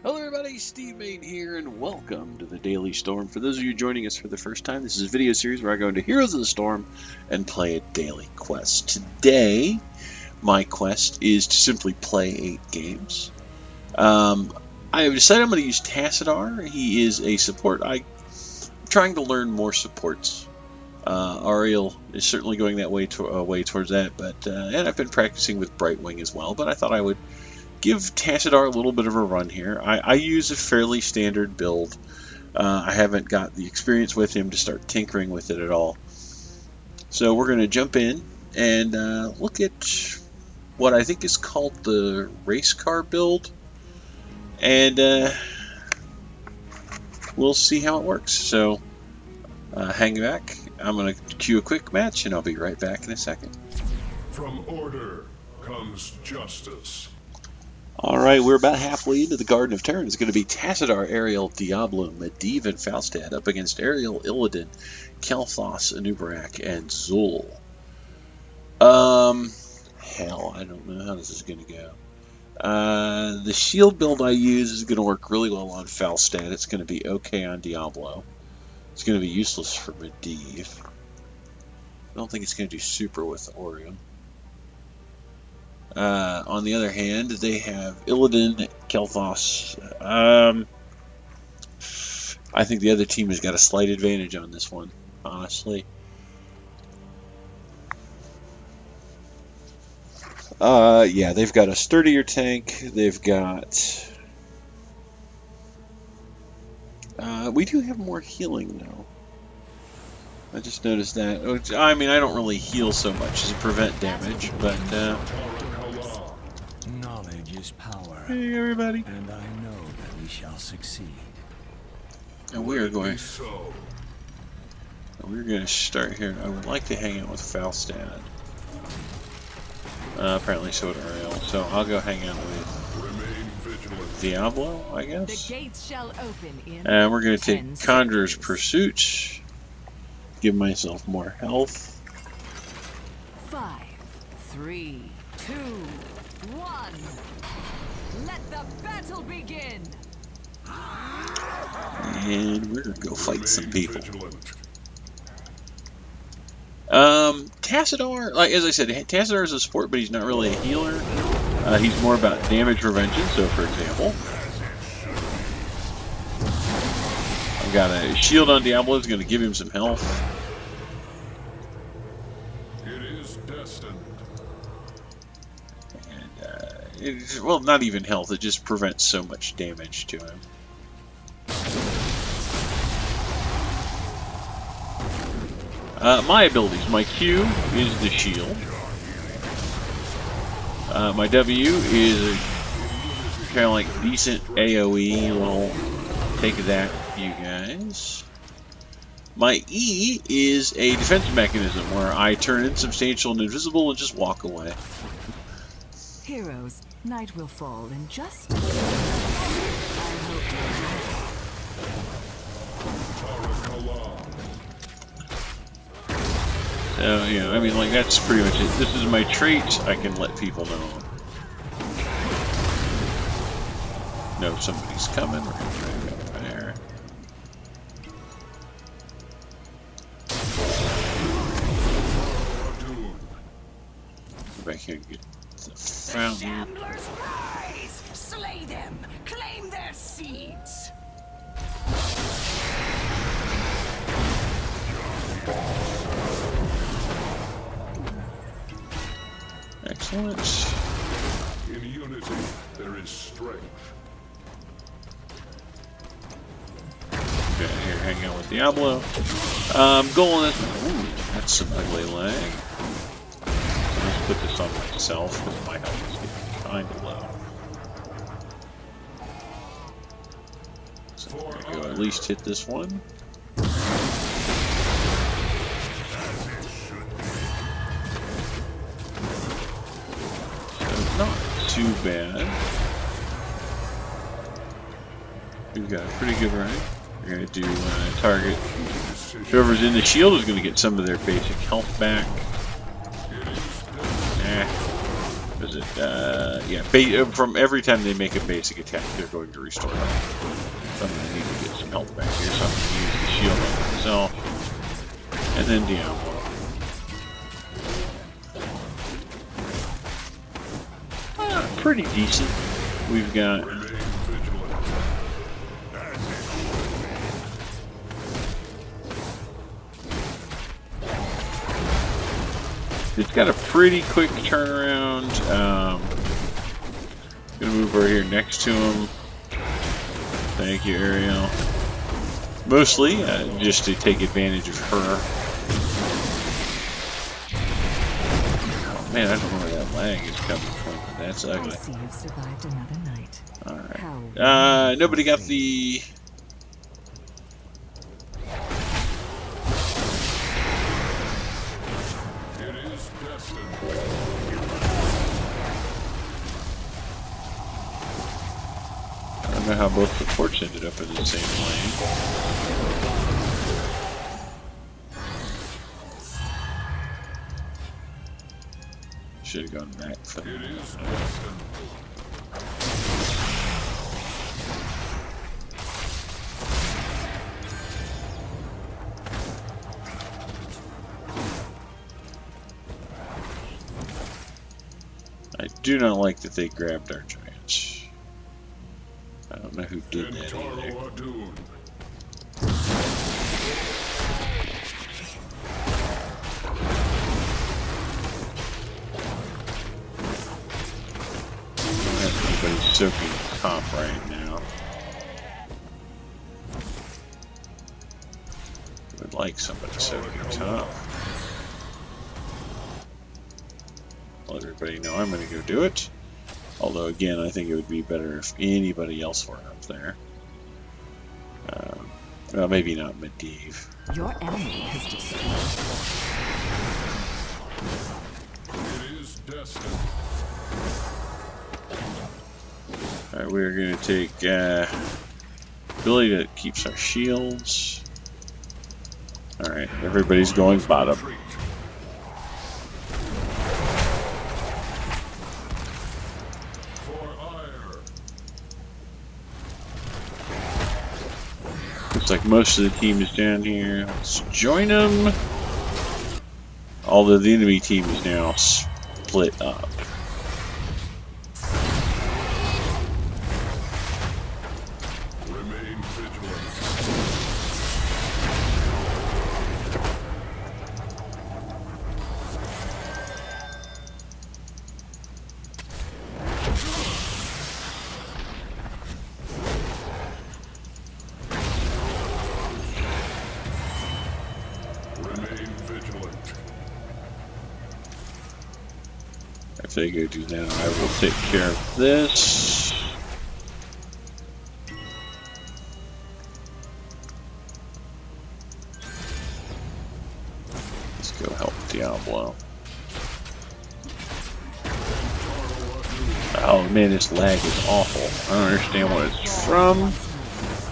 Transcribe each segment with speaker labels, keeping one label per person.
Speaker 1: Hello everybody, Steve Mayne here, and welcome to the Daily Storm. For those of you joining us for the first time, this is a video series where I go into Heroes of the Storm and play a daily quest. Today, my quest is to simply play 8 games. I have decided I'm going to use Tassadar. He is a support. I'm trying to learn more supports. Ariel is certainly going that way towards that, but and I've been practicing with Brightwing as well, but I thought I would give Tassadar a little bit of a run here. I use a fairly standard build. I haven't got the experience with him to start tinkering with it at all. So we're going to jump in and look at what I think is called the race car build. And we'll see how it works. So hang back. I'm going to cue a quick match and I'll be right back in a second.
Speaker 2: From order comes justice.
Speaker 1: Alright, we're about halfway into the Garden of Turn. It's going to be Tassadar, Ariel, Diablo, Medivh, and Falstad up against Ariel, Illidan, Kel'Thas, Anubarak, and Zul. Hell, I don't know how this is going to go. The shield build I use is going to work really well on Falstad. It's going to be okay on Diablo. It's going to be useless for Medivh. I don't think it's going to do super with Orium. On the other hand, they have Illidan, Kel'Thas. I think the other team has got a slight advantage on this one, honestly. Yeah, they've got a sturdier tank. They've got... we do have more healing, though. I just noticed that. I mean, I don't really heal so much as prevent damage, but...
Speaker 3: Knowledge is power.
Speaker 1: Hey, everybody.
Speaker 3: And I know that we shall succeed.
Speaker 1: And we are going... We're going to start here. I would like to hang out with Falstad. Apparently so would Ariel. So I'll go hang out with Diablo, I guess.
Speaker 4: The gates shall open in
Speaker 1: And we're going to take Conjurer's Pursuit. Give myself more health.
Speaker 4: 5, 3, 2, 1. Let the battle begin.
Speaker 1: And we're going to go fight some people. Tassadar, like as I said, Tassadar is a support, but he's not really a healer. He's more about damage prevention. So, for example, I've got a shield on Diablo. It's going to give him some health.
Speaker 2: It is destined.
Speaker 1: And well, not even health. It just prevents so much damage to him. My abilities. My Q is the shield. My W is kind of like decent AoE. Little take that, you guys. My E is a defense mechanism where I turn insubstantial and invisible and just walk away.
Speaker 4: Heroes, night will fall in just a moment. I hope you're
Speaker 1: So, you know, I mean, like, that's pretty much it. This is my trait. I can let people know. No, somebody's coming. We're going to try to go there. Go back here and get the fountain.
Speaker 5: Shambler's prize! Slay them! Claim their seeds!
Speaker 1: Excellent.
Speaker 2: In unity, there is strength.
Speaker 1: Okay, here, hang out with Diablo. Going. Ooh, that's some ugly lag. Let's put this on myself because my health is getting kind of low. So I'm going to at least hit this one. Not too bad. We've got a pretty good rank. We're going to do target. Whoever's in the shield is going to get some of their basic health back. What is it? Yeah, from every time they make a basic attack, they're going to restore health. So I'm going to need to get some health back here, so I'm going to use the shield on myself. And then Diablo. Pretty decent. We've got... It's got a pretty quick turnaround. Gonna move over here next to him. Thank you, Ariel. Mostly just to take advantage of her. Oh man, I don't know where that lag is coming from. That's ugly.
Speaker 4: I see you've survived another night.
Speaker 1: Alright. Nobody got the... I don't know how both supports ended up in the same lane. Should have gone back for that. I do not like that they grabbed our giants. I don't know who did that either. Everybody's soaking top right now. I would like somebody soaking top. Let everybody know I'm going to go do it. Although, again, I think it would be better if anybody else were up there. Well, maybe not Medivh.
Speaker 4: Your enemy has destroyed.
Speaker 2: It is destined.
Speaker 1: Alright, we're going to take ability that keeps our shields. Alright, everybody's going bottom. Looks like most of the team is down here. Let's join them. Although the enemy team is now split up.
Speaker 2: Remain vigilant.
Speaker 1: If they go do that, I will take care of this. Let's go help Diablo. Oh man, this lag is awful. I don't understand what it's from.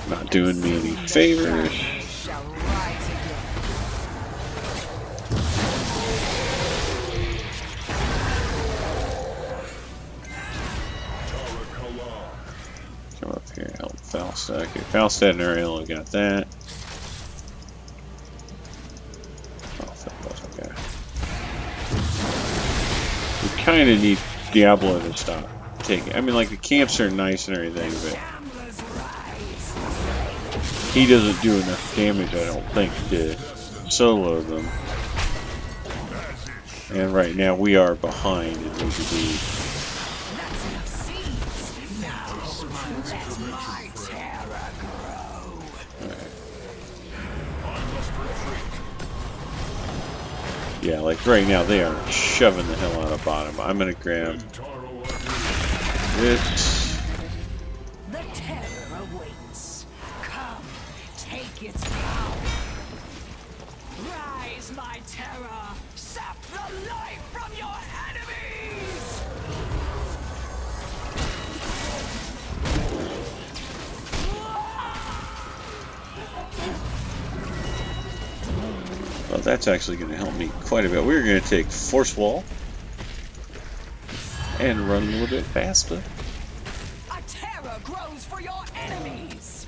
Speaker 1: Not doing me any favors.
Speaker 5: Shall rise again.
Speaker 1: Come up here, help Falstad. Okay, Falstad and Ariel have got that. Oh, that's okay. We kind of need Diablo to stop taking. I mean, like the camps are nice and everything, but he doesn't do enough damage, I don't think, to solo them. And right now we are behind and need to be.
Speaker 5: That's enough seeds. Now let my terror grow.
Speaker 1: Yeah, like right now they are shoving the hell out of bottom. I'm gonna grab this.
Speaker 5: The terror awaits. Come, take its power. Rise, my terror. Sap the life from your enemies.
Speaker 1: Well, that's actually going to help me quite a bit. We're going to take Force Wall. and run a little bit faster.
Speaker 5: A terror grows for your enemies.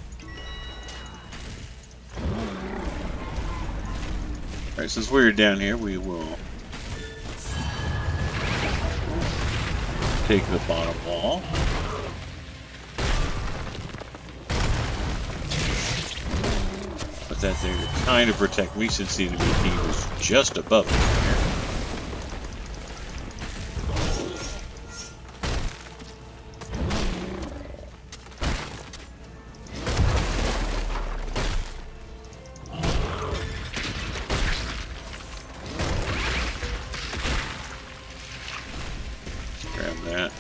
Speaker 1: Alright, since we're down here, we will take the bottom wall. Put that there to kind of protect me since the enemy team is just above us there. Grab that.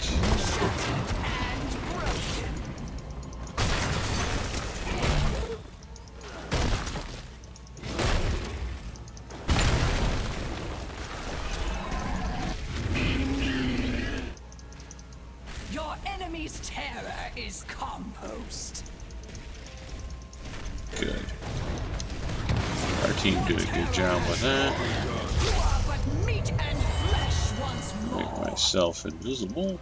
Speaker 5: Your enemy's terror is compost.
Speaker 1: Good. Our team did a good job with that.
Speaker 5: You are but meat and flesh once
Speaker 1: Make
Speaker 5: more.
Speaker 1: myself invisible.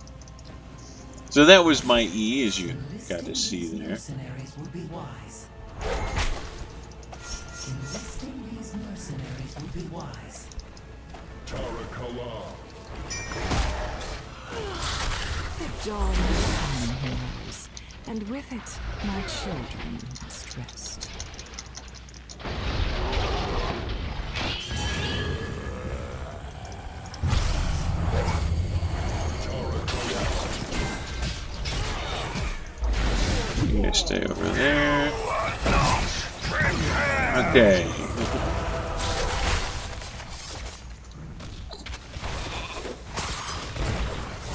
Speaker 1: So that was my E, as you got to see there.
Speaker 6: Mercenaries would be wise. Enlisting these mercenaries would be wise.
Speaker 2: Tarakala.
Speaker 4: The dawn has come, heroes, and with it, my children must rest.
Speaker 1: You guys stay over there. Okay.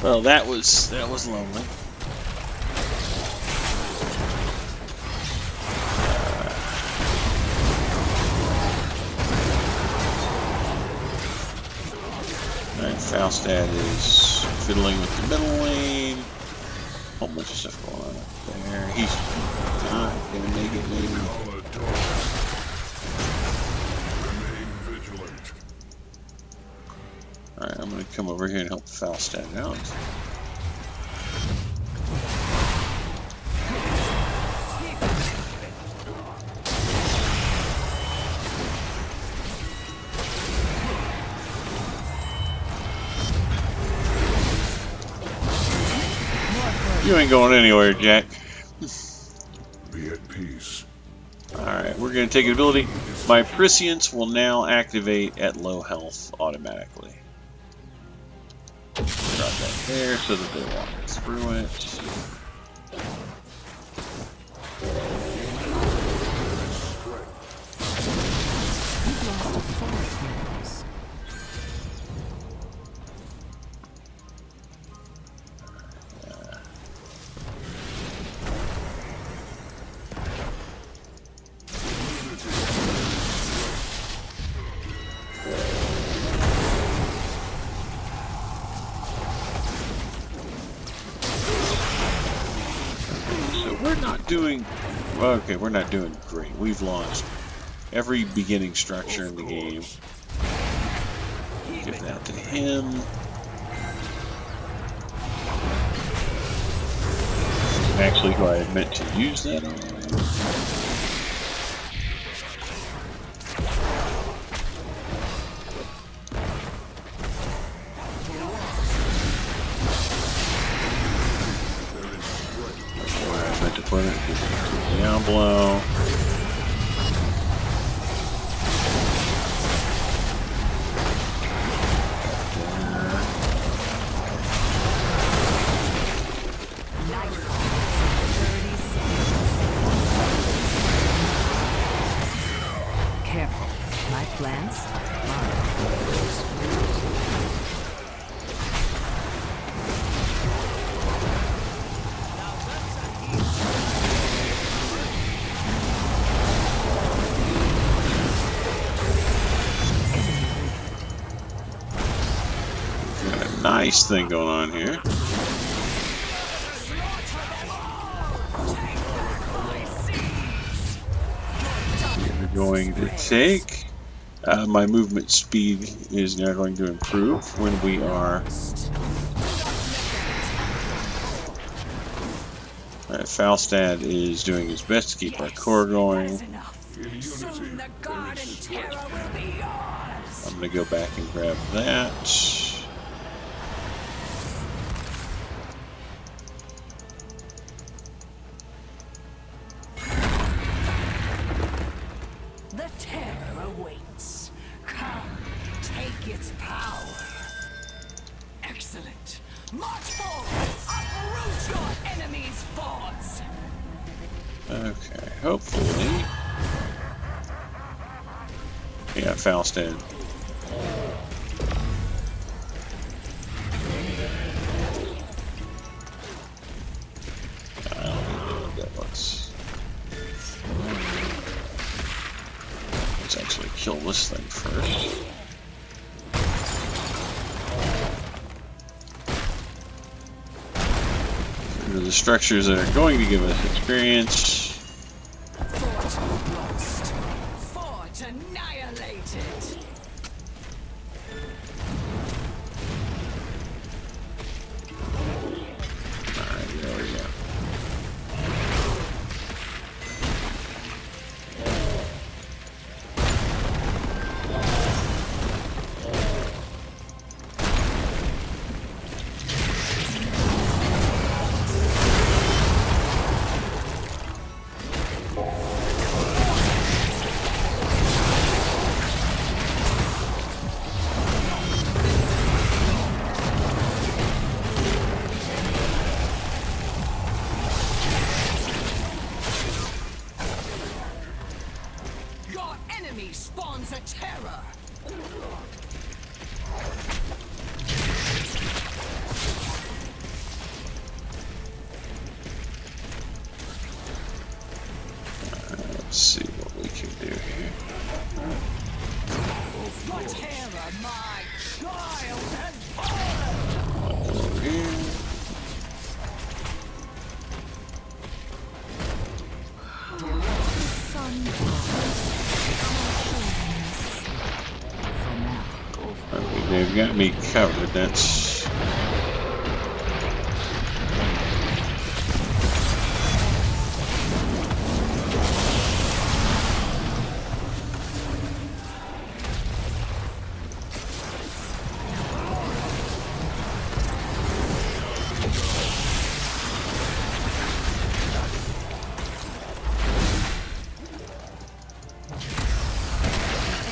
Speaker 1: Well, that was lonely. Alright, Falstad is fiddling with the middle lane. Whole bunch of stuff going on up there. He's not gonna make it, maybe.
Speaker 2: Remain vigilant.
Speaker 1: Alright, I'm gonna come over here and help Falstad out. You ain't going anywhere, Jack.
Speaker 2: Be at peace.
Speaker 1: Alright, we're going to take an ability. My prescience will now activate at low health automatically. Drop that there so that they walk through it.
Speaker 4: You've lost a forest, heroes.
Speaker 1: So we're not doing... Okay, we're not doing great. We've lost every beginning structure in the game. Give that to him. Actually, who I had meant to use that on. Where I meant to put it. Give it to Diablo.
Speaker 4: Careful. My plans
Speaker 1: Got a nice thing going on here. We're going to take my movement speed is now going to improve when we are Alright, Falstad is doing his best to keep our core going.
Speaker 5: That is enough. Soon the garden terror will be yours.
Speaker 1: I'm gonna go back and grab that.
Speaker 5: The terror awaits. Come, take its power. Excellent. March forward. Uproot your enemy's forts.
Speaker 1: Okay, hopefully. Yeah, Falstad. I don't even know what that looks. Let's actually kill this thing first. These are the structures that are going to give us experience.
Speaker 5: Fort lost. Fort annihilated.
Speaker 1: Alright, there we go.
Speaker 5: Your enemy spawns a terror.
Speaker 1: Let's see what we can do here.
Speaker 5: Your terror, my child, has fallen.
Speaker 1: Over here. Okay, they've got me covered. That's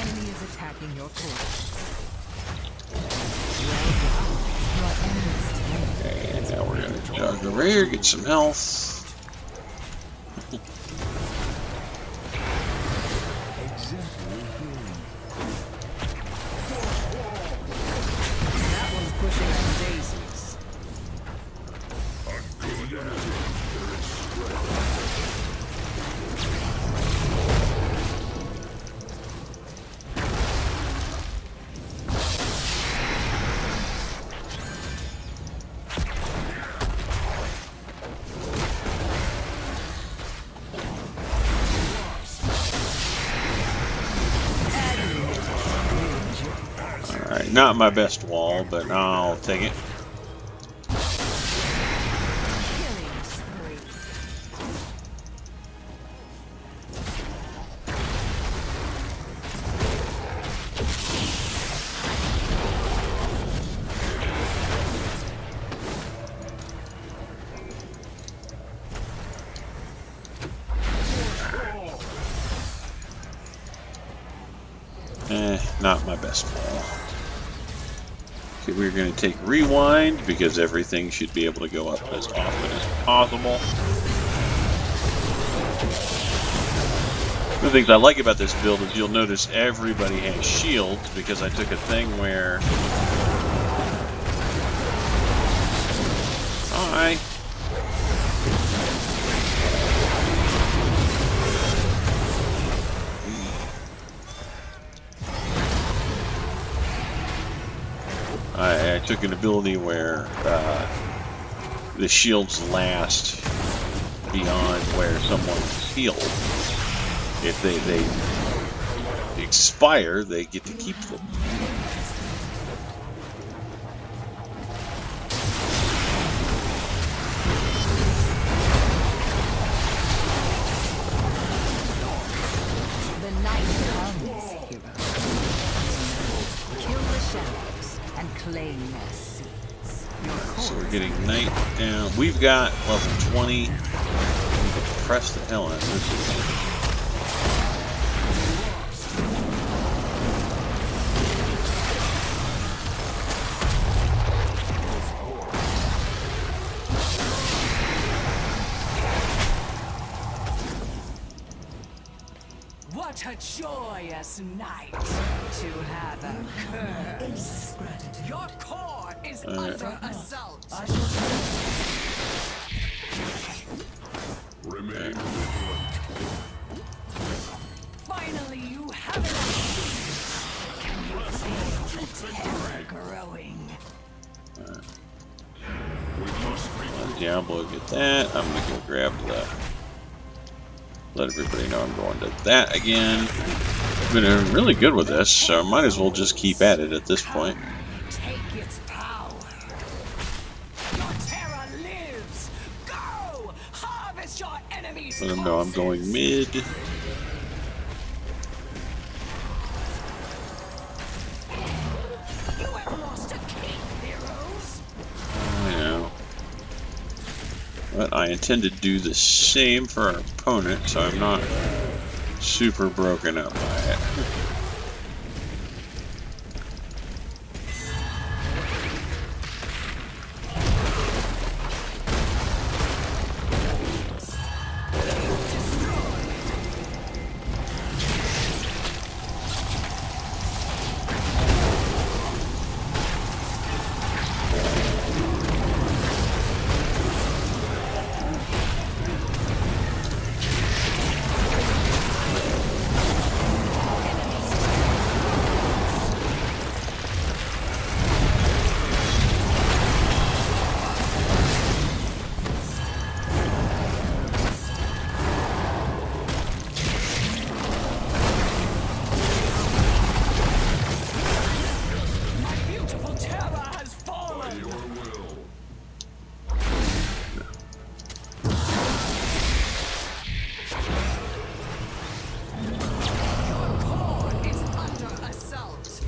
Speaker 4: Enemy is attacking your core.
Speaker 1: okay. And now we're gonna jog over here, get some health.
Speaker 4: That one's pushing some daisies.
Speaker 1: Alright, not my best wall, but I'll take it.
Speaker 4: Killing spree.
Speaker 1: Not my best wall. Okay, we're going to take rewind because everything should be able to go up as often as possible. One of the things I like about this build is you'll notice everybody has shields because I took a thing where... Hi. I took an ability where the shields last beyond where someone's healed. If they expire, they get to keep them. We're getting Knight down. We've got level 20. We can press the hell out of this.
Speaker 5: What a joyous night to have a curse. Your core is under assault.
Speaker 2: Remain vigilant.
Speaker 5: Finally, you have it. Can you feel the terror growing?
Speaker 2: We must be
Speaker 1: Let Diablo get that. I'm gonna go grab the. Let everybody know I'm going to that again. I've been really good with this, so I might as well just keep at it at this point.
Speaker 5: Take its power. Your terror lives. Go! Harvest your enemies.
Speaker 1: Let them know I'm going mid.
Speaker 5: You have lost a king, heroes.
Speaker 1: I know. But I intend to do the same for our opponent, so I'm not super broken up by it.
Speaker 5: Beautiful terror has fallen.
Speaker 2: your will.
Speaker 5: Your core is under assault.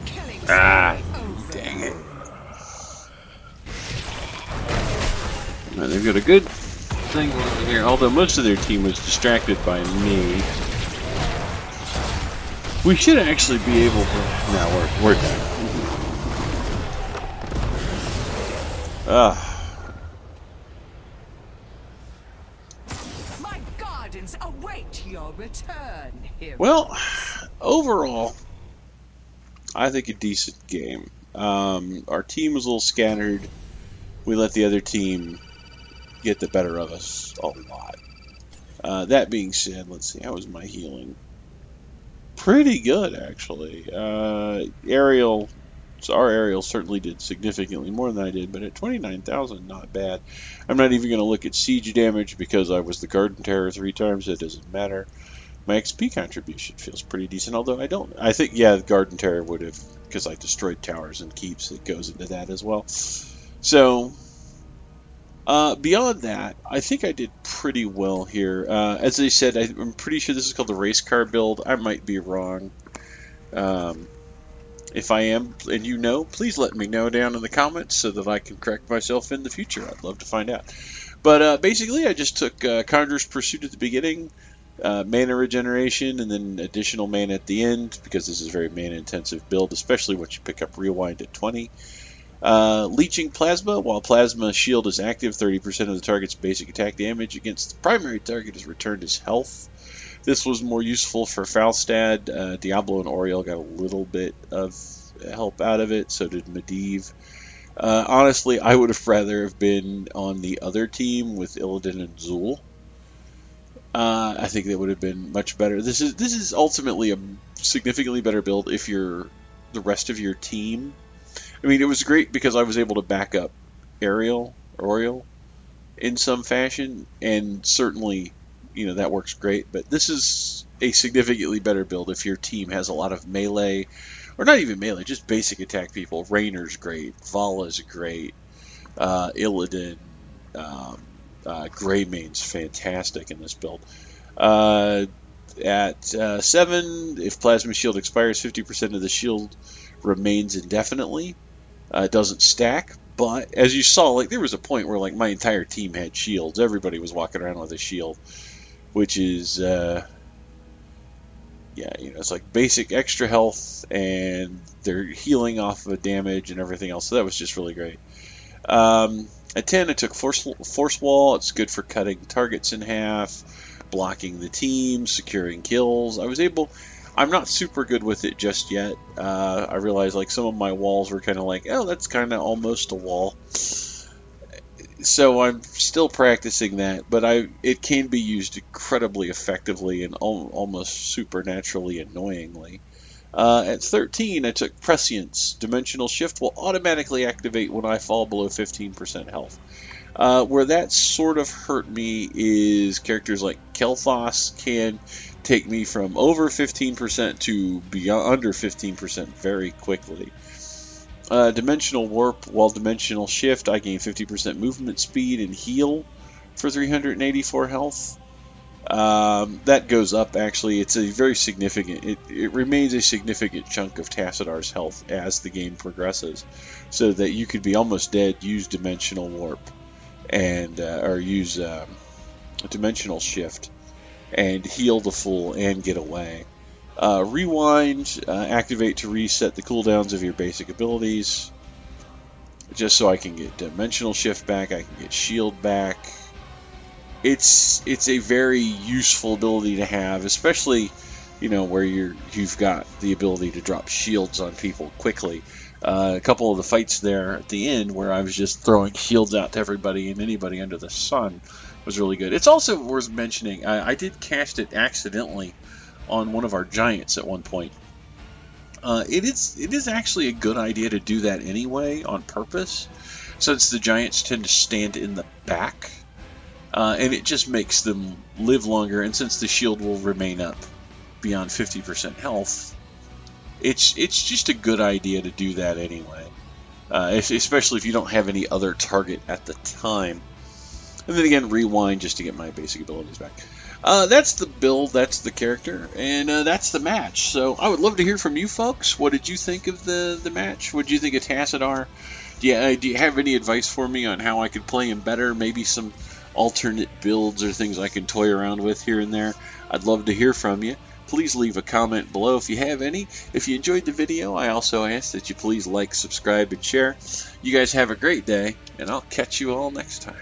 Speaker 5: Killing
Speaker 1: Ah,
Speaker 5: over.
Speaker 1: dang it. Well, they've got a good thing over here, although most of their team was distracted by me. We should actually be able to... No, we're done.
Speaker 5: My gardens await your return, hero.
Speaker 1: Well, overall, I think a decent game. Our team was a little scattered. We let the other team get the better of us a lot. That being said, let's see, how was my healing? Pretty good, actually. Our aerial certainly did significantly more than I did, but at 29,000, not bad. I'm not even going to look at siege damage because I was the Garden Terror 3 times. It doesn't matter. My XP contribution feels pretty decent, although I think, yeah, the Garden Terror would have, because I destroyed towers and keeps, it goes into that as well. So, beyond that, I think I did pretty well here. As I said, I'm pretty sure this is called the race car build. I might be wrong. If I am, and you know, please let me know down in the comments so that I can correct myself in the future. I'd love to find out. But basically, I just took Conjurer's Pursuit at the beginning, mana regeneration, and then additional mana at the end, because this is a very mana-intensive build, especially once you pick up Rewind at 20. Leeching Plasma. While Plasma Shield is active, 30% of the target's basic attack damage against the primary target is returned as health. This was more useful for Falstad. Diablo and Oriel got a little bit of help out of it, so did Medivh. Honestly, I would have rather have been on the other team with Illidan and Zul. I think that would have been much better. This is ultimately a significantly better build if you're the rest of your team. I mean, it was great because I was able to back up Oriel in some fashion, and certainly, you know, that works great. But this is a significantly better build if your team has a lot of melee, or not even melee, just basic attack people. Rainer's great, Vala's great, Illidan, Gray Mayne's fantastic in this build. At 7, if Plasma Shield expires, 50% of the shield remains indefinitely. It doesn't stack, but as you saw, like there was a point where like my entire team had shields. Everybody was walking around with a shield, which is yeah, you know, it's like basic extra health, and they're healing off of damage and everything else. So that was just really great. At 10, I took Force Wall. It's good for cutting targets in half, blocking the team, securing kills. I'm not super good with it just yet. I realized like some of my walls were kind of like, oh, that's kind of almost a wall. So I'm still practicing that, but it can be used incredibly effectively and almost supernaturally annoyingly. At 13, I took Prescience. Dimensional Shift will automatically activate when I fall below 15% health. Where that sort of hurt me is characters like Kel'Thas can take me from over 15% to beyond under 15% very quickly. Dimensional Warp, while Dimensional Shift, I gain 50% movement speed and heal for 384 health. That goes up, actually. It's a very significant, it remains a significant chunk of Tassadar's health as the game progresses, so that you could be almost dead, use Dimensional Warp, and or use Dimensional Shift, and heal the full and get away. Rewind, activate to reset the cooldowns of your basic abilities, just so I can get Dimensional Shift back, I can get Shield back. It's a very useful ability to have, especially, you know, where you've got the ability to drop shields on people quickly. A couple of the fights there at the end where I was just throwing shields out to everybody and anybody under the sun was really good. It's also worth mentioning, I did cast it accidentally on one of our giants at one point. It is actually a good idea to do that anyway on purpose, since the giants tend to stand in the back. And it just makes them live longer, and since the shield will remain up beyond 50% health, it's just a good idea to do that anyway, especially if you don't have any other target at the time. And then again, rewind just to get my basic abilities back. That's the build, that's the character, and that's the match. So I would love to hear from you folks. What did you think of the match? What did you think of Tassadar? Do you have any advice for me on how I could play him better? Maybe some alternate builds or things I can toy around with here and there. I'd love to hear from you. Please leave a comment below if you have any. If you enjoyed the video, I also ask that you please like, subscribe, and share. You guys have a great day, and I'll catch you all next time.